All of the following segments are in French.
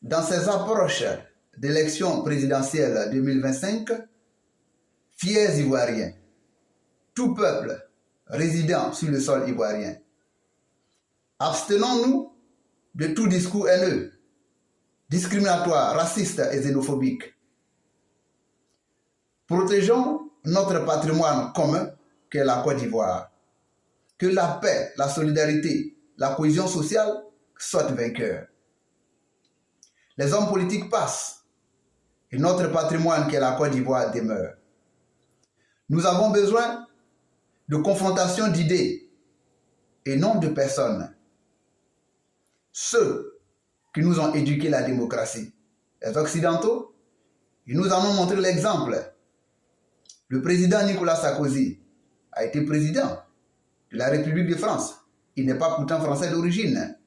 dans ces approches d'élections présidentielles 2025, fiers Ivoiriens, tout peuple résidant sur le sol ivoirien, abstenons-nous de tout discours haineux, discriminatoire, raciste et xénophobique. Protégeons notre patrimoine commun qu'est la Côte d'Ivoire. Que la paix, la solidarité, la cohésion sociale soient vainqueurs. Les hommes politiques passent et notre patrimoine qu'est la Côte d'Ivoire demeure. Nous avons besoin de confrontation d'idées et non de personnes. Ceux qui nous ont éduqué la démocratie, les Occidentaux, ils nous en ont montré l'exemple. Le président Nicolas Sarkozy a été président de la République de France. Il n'est pas pourtant français d'origine.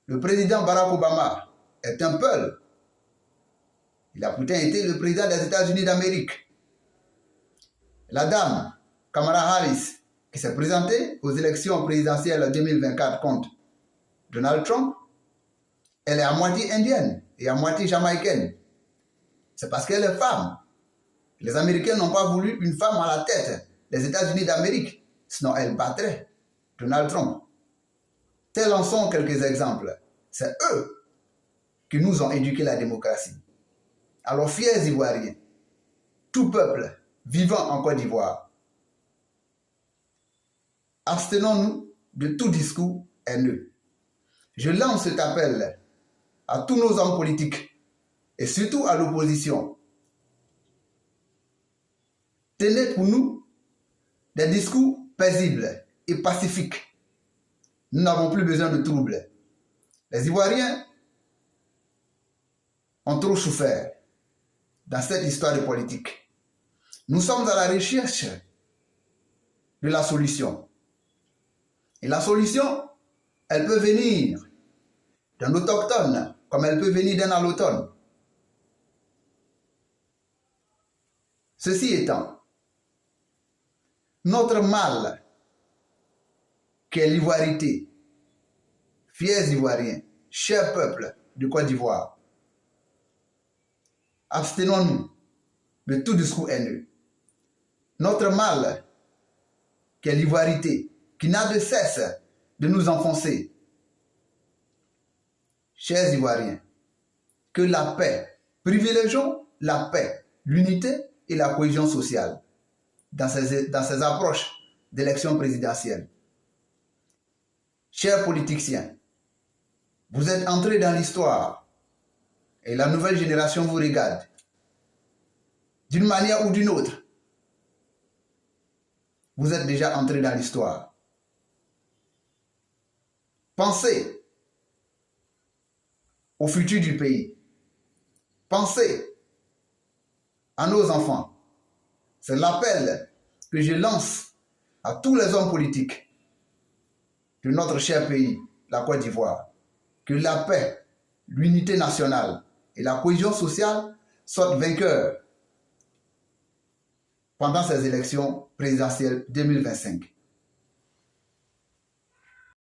Le président Barack Obama est un Peul. Il a pourtant été le président des États-Unis d'Amérique. La dame Kamala Harris, qui s'est présentée aux élections présidentielles 2024 contre Donald Trump, elle est à moitié indienne et à moitié jamaïcaine. C'est parce qu'elle est femme. Les Américains n'ont pas voulu une femme à la tête des États-Unis d'Amérique, sinon elle battrait Donald Trump. Tels en sont quelques exemples. C'est eux qui nous ont éduqué la démocratie. Alors fiers Ivoiriens, tout peuple vivant en Côte d'Ivoire, abstenons-nous de tout discours haineux. Je lance cet appel à tous nos hommes politiques et surtout à l'opposition. Tenez pour nous des discours paisibles et pacifiques. Nous n'avons plus besoin de troubles. Les Ivoiriens ont trop souffert dans cette histoire de politique. Nous sommes à la recherche de la solution. Et la solution, elle peut venir d'un autochtone, comme elle peut venir d'un allotone. Ceci étant, notre mal, qui est l'ivoirité, fiers Ivoiriens, chers peuple de Côte d'Ivoire, abstenons-nous de tout discours haineux. Notre mal, qui est l'ivoirité, qui n'a de cesse de nous enfoncer. Chers Ivoiriens, que la paix, privilégions la paix, l'unité et la cohésion sociale dans ces approches d'élections présidentielles. Chers politiciens, vous êtes entrés dans l'histoire et la nouvelle génération vous regarde. D'une manière ou d'une autre, vous êtes déjà entrés dans l'histoire. Pensez au futur du pays. Pensez à nos enfants. C'est l'appel que je lance à tous les hommes politiques de notre cher pays, la Côte d'Ivoire. Que la paix, l'unité nationale et la cohésion sociale soient vainqueurs pendant ces élections présidentielles 2025.